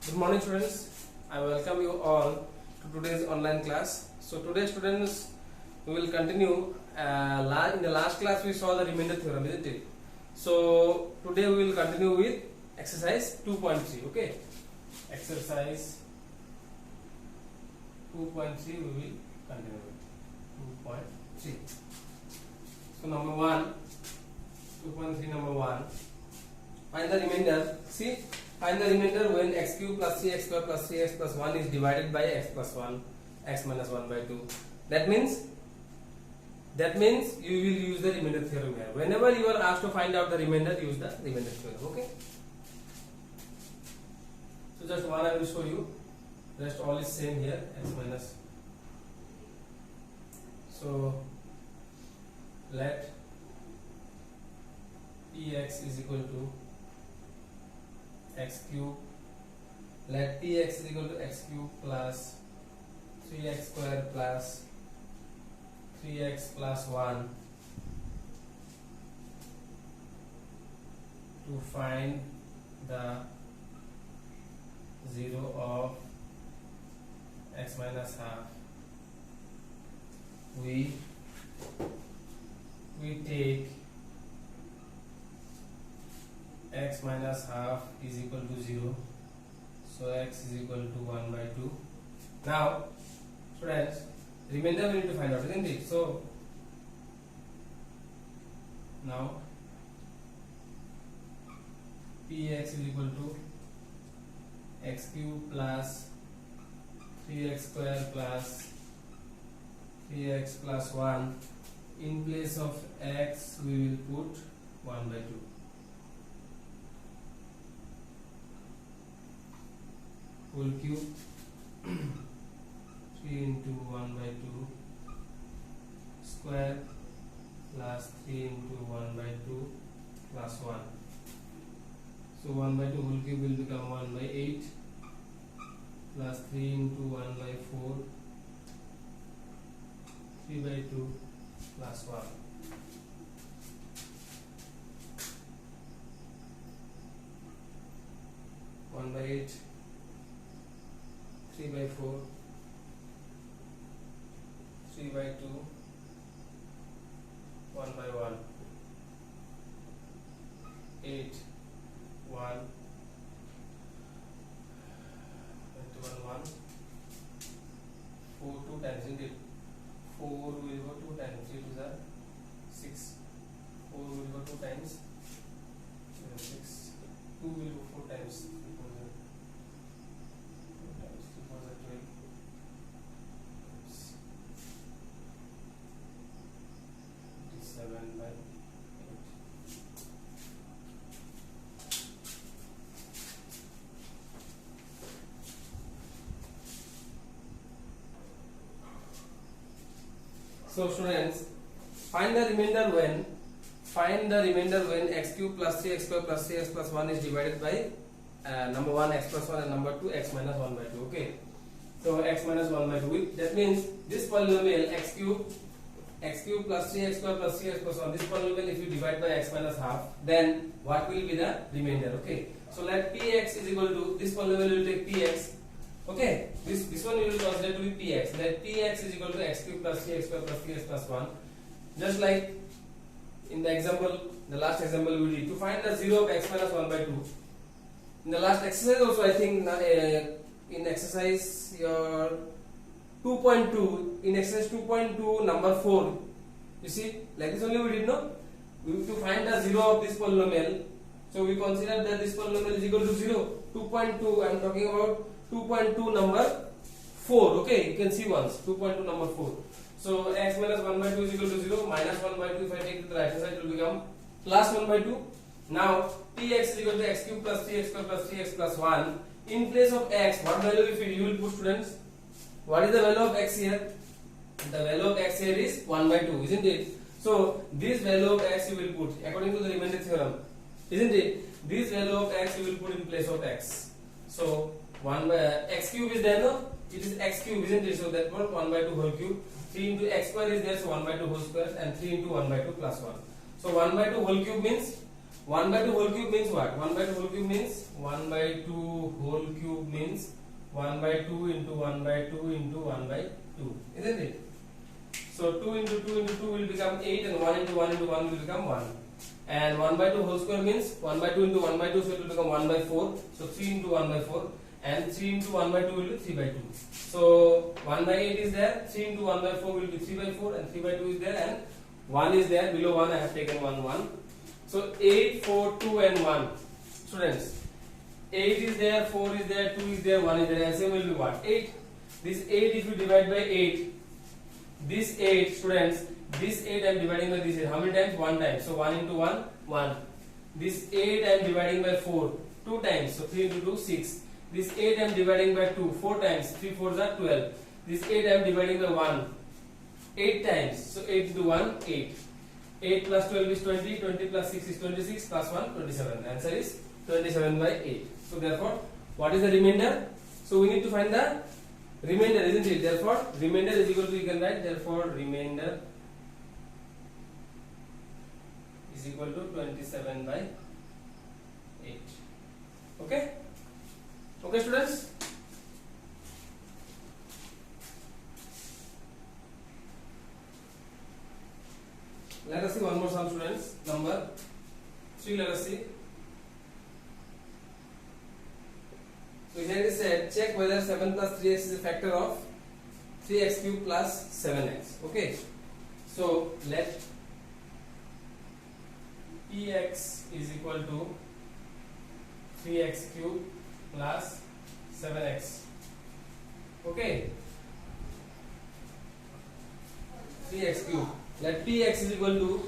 Good morning, students. I welcome you all to today's online class. So today, students, we will continue. In the last class, we saw the remainder theorem, isn't it? So today we will continue with exercise 2.3. Okay, exercise 2.3 we will continue with 2.3. So number 1, 2.3 number 1. Find the remainder. See. Find the remainder when x cube plus 3x square plus 3x plus 1 is divided by x plus 1, x minus 1 by 2. That means you will use the remainder theorem here. Whenever you are asked to find out the remainder, use the remainder theorem. Okay. So just one I will show you. Rest all is same here. X minus. So let Px is equal to x cube, let Px is equal to x cube plus 3x square plus 3x plus 1 to find the 0 of x minus half. We take x minus half is equal to 0, so x is equal to 1 by 2. Now students, remainder we need to find out, isn't it? So now Px is equal to x cube plus 3x square plus 3x plus 1. In place of x we will put 1 by 2. Whole cube 3 into 1 by 2 square plus 3 into 1 by 2 plus 1. So 1 by 2 whole cube will become 1 by 8 plus 3 into 1 by 4 3 by 2 plus 1. One by 8, 3 by 4, 3 by 2, 1 by 1, 8, 1, 21, 1, 4, 2 times, isn't it? 4 will go 2 times, 3 to the 6, 4 will go 2 times, 6, 2 will go 4 times, 7 by 8. So students, find the remainder when x cube plus 3x square plus 3x plus 1 is divided by number 1 x plus 1 and number 2 x minus 1 by 2. Okay, so x minus 1 by 2, that means this polynomial x cube plus 3x square plus 3x plus 1, this polynomial if you divide by x minus half, then what will be the remainder? Okay, so let Px is equal to, this polynomial will take Px. Okay, this one we will consider to be Px. Let Px is equal to x cube plus 3x square plus 3x plus 1. Just like in the example, the last example we did, to find the 0 of x minus 1 by 2. In the last exercise also, I think in exercise your 2.2, in exercise 2.2 number 4, you see, like this only we did, no? We have to find the 0 of this polynomial. So we consider that this polynomial is equal to 0. 2.2, I am talking about 2.2 number 4. Okay, you can see once 2.2 number 4. So x minus 1 by 2 is equal to 0, minus 1 by 2, if I take it to the right hand side, it will become plus 1 by 2. Now Px is equal to x cube plus 3x square plus 3x plus 1. In place of x, what value if you will put, students? What is the value of x here? The value of x here is 1 by 2, isn't it? So this value of x you will put according to the remainder theorem, isn't it? This value of x you will put in place of x. So 1 by x cube is there, no? It is x cube, isn't it? So that was 1 by 2 whole cube. 3 into x square is there, so 1 by 2 whole square, and 3 into 1 by 2 plus 1. So 1 by 2 whole cube means 1 by 2 whole cube means what? 1 by 2 whole cube means 1 by 2 whole cube means 1 by 2 into 1 by 2 into 1 by 2, isn't it? So 2 into 2 into 2 will become 8, and 1 into 1 into 1 will become 1. And 1 by 2 whole square means 1 by 2 into 1 by 2, so it will become 1 by 4. So 3 into 1 by 4, and 3 into 1 by 2 will be 3 by 2. So 1 by 8 is there, 3 into 1 by 4 will be 3 by 4, and 3 by 2 is there, and 1 is there. Below 1 I have taken 1. So 8, 4, 2 and 1. Students, 8 is there, 4 is there, 2 is there, 1 is there. LCM will be what? 8. This 8 if you divide by 8, this 8, students, this 8 I am dividing by this 8. How many times? 1 time. So 1 into 1, 1. This 8 I am dividing by 4, 2 times. So 3 into 2, 6. This 8 I am dividing by 2, 4 times. 3 4s are 12. This 8 I am dividing by 1, 8 times. So 8 into 1, 8. 8 plus 12 is 20, 20 plus 6 is 26, plus 1, 27. The answer is 27 by 8. So therefore, what is the remainder? So we need to find the remainder, isn't it? Therefore, remainder is equal to, you can write, therefore remainder is equal to 27 by 8. Okay? Okay, students? Let us see one more sum, students. Number 3, let us see. So here it is said, check whether 7 plus 3x is a factor of 3x cube plus 7x. Okay. So let px is equal to 3x cube plus 7x. Okay. 3x cube. Let px is equal to,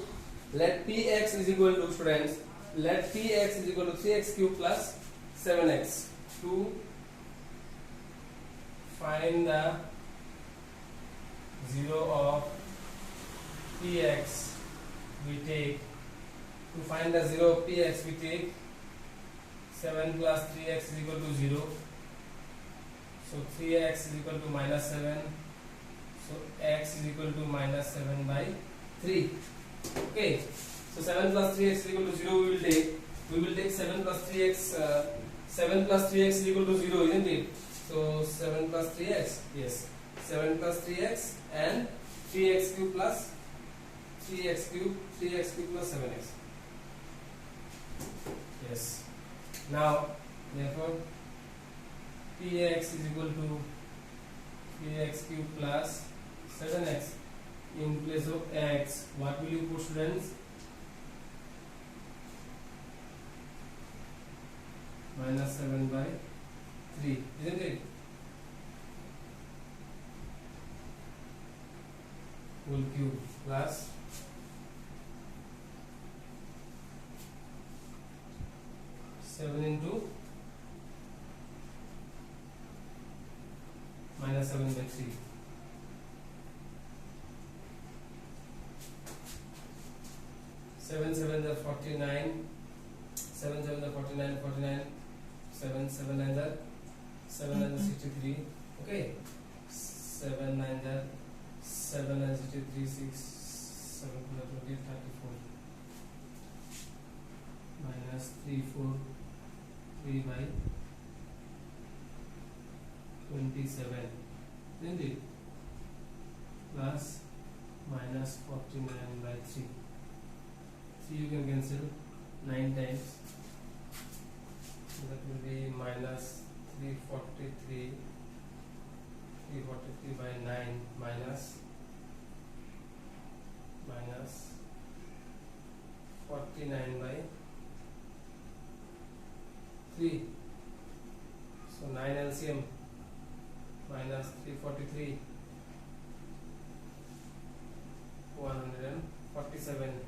students, let px is equal to 3x cube plus 7x. To find the 0 of px, we take, to find the 0 of px, we take 7 plus 3x is equal to 0. So 3x is equal to minus 7. So x is equal to minus 7 by 3. Okay. So 7 plus 3x is equal to 0. We will take 7 plus 3x. 7 plus 3x is equal to 0, isn't it? So 7 plus 3x, yes. 7 plus 3x and 3x cube plus 3x cube plus 7x. Yes. Now, therefore, px is equal to 3x cube plus 7x. In place of x, what will you put, students? Minus 7 by 3, isn't it? Whole cube plus 7 into minus 7 by 3. Seven 7 are 49. 7 7 are 49. 49. 7 7 9 are 63. Okay. 7 9 are 7 and 63, 6 7 20, 34. Minus 3 4 3 by 27, isn't it? Plus minus 49 by 3. 3 you can cancel 9 times. So that will be minus 343 by 9 minus 49 by 3. So 9 LCM minus 343 147.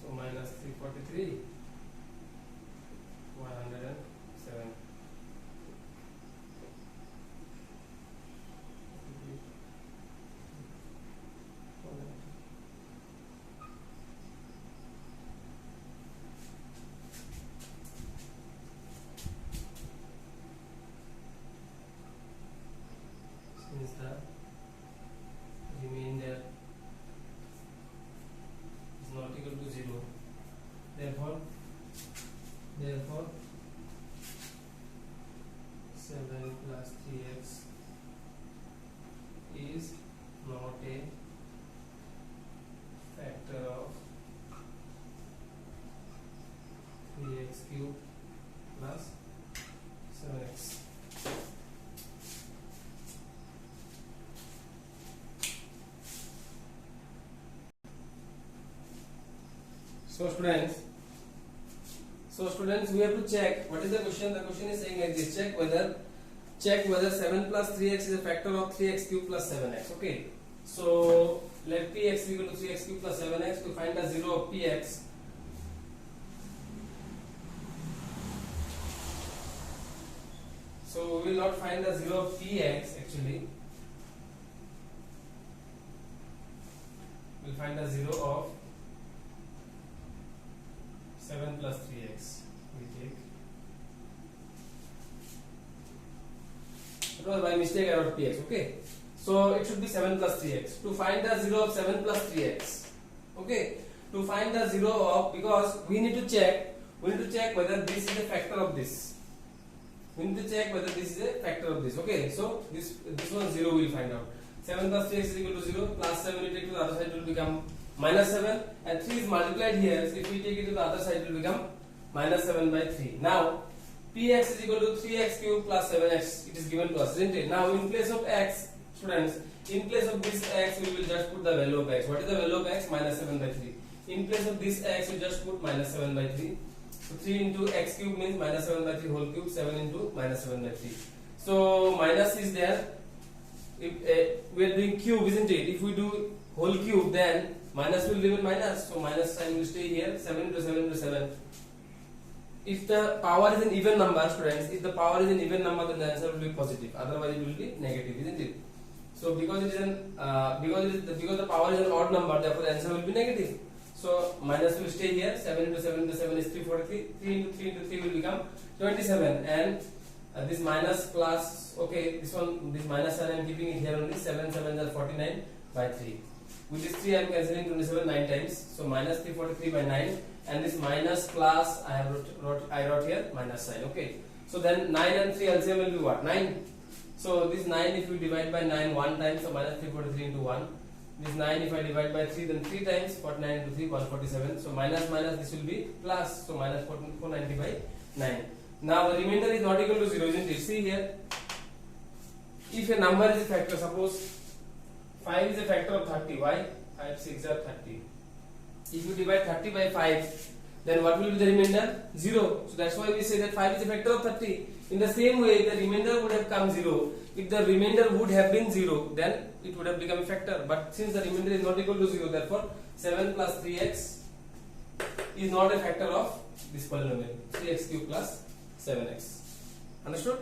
So minus 343 107. Since the Therefore 7 plus 3x is not a factor of 3x cube plus 7x. So students, we have to check what is the question. The question is saying like this: check whether 7 plus 3x is a factor of 3x cube plus 7x. Okay. So let px equal to 3x cube plus 7x. To find the 0 of px, so we will not find the 0 of px actually. We will find the 0 of 7 plus 3x. We take. It was by mistake I wrote px. Okay. So it should be 7 plus 3x. To find the 0 of 7 plus 3x. Okay. To find the 0 of, because we need to check whether this is a factor of this. We need to check whether this is a factor of this. Okay. So this one 0 we will find out. 7 plus 3x is equal to 0. Plus 7 we take to the other side, it will become minus 7, and 3 is multiplied here. So if we take it to the other side, it will become minus 7 by 3. Now px is equal to 3x cube plus 7x. It is given to us, isn't it? Now in place of x, students, in place of this x, we will just put the value of x. What is the value of x? Minus 7 by 3. In place of this x, we just put minus 7 by 3. So 3 into x cube means minus 7 by 3 whole cube. 7 into minus 7 by 3. So minus is there. If we are doing cube, isn't it? If we do whole cube, then minus will remain minus. So minus sign will stay here. 7 into 7 into 7. If the power is an even number, students, if the power is an even number, then the answer will be positive. Otherwise, it will be negative, isn't it? So because it is an because the power is an odd number, therefore the answer will be negative. So minus will stay here. 7 into 7 into 7 is 343. 3 into 3 into 3 will become 27. And this minus plus, okay, this minus sign I am keeping it here only. 7 7 are 49 by 3. With this 3 I am cancelling 27 9 times. So minus 343 by 9. And this minus plus I wrote here minus sign. Okay. So then 9 and 3 LCM will be what? 9. So this 9 if you divide by 9 one time, so minus 343 into 1. This 9 if I divide by 3, then 3 times, 49 into 3, 147. So minus this will be plus. So minus 490 by 9. Now the remainder is not equal to 0, isn't it? See here. If a number is a factor, suppose 5 is a factor of 30. Why? 5 6 are 30. If you divide 30 by 5, then what will be the remainder? 0. So that's why we say that 5 is a factor of 30. In the same way, the remainder would have come 0. If the remainder would have been 0, then it would have become a factor. But since the remainder is not equal to 0, therefore 7 plus 3x is not a factor of this polynomial. 3x cube plus 7x. Understood?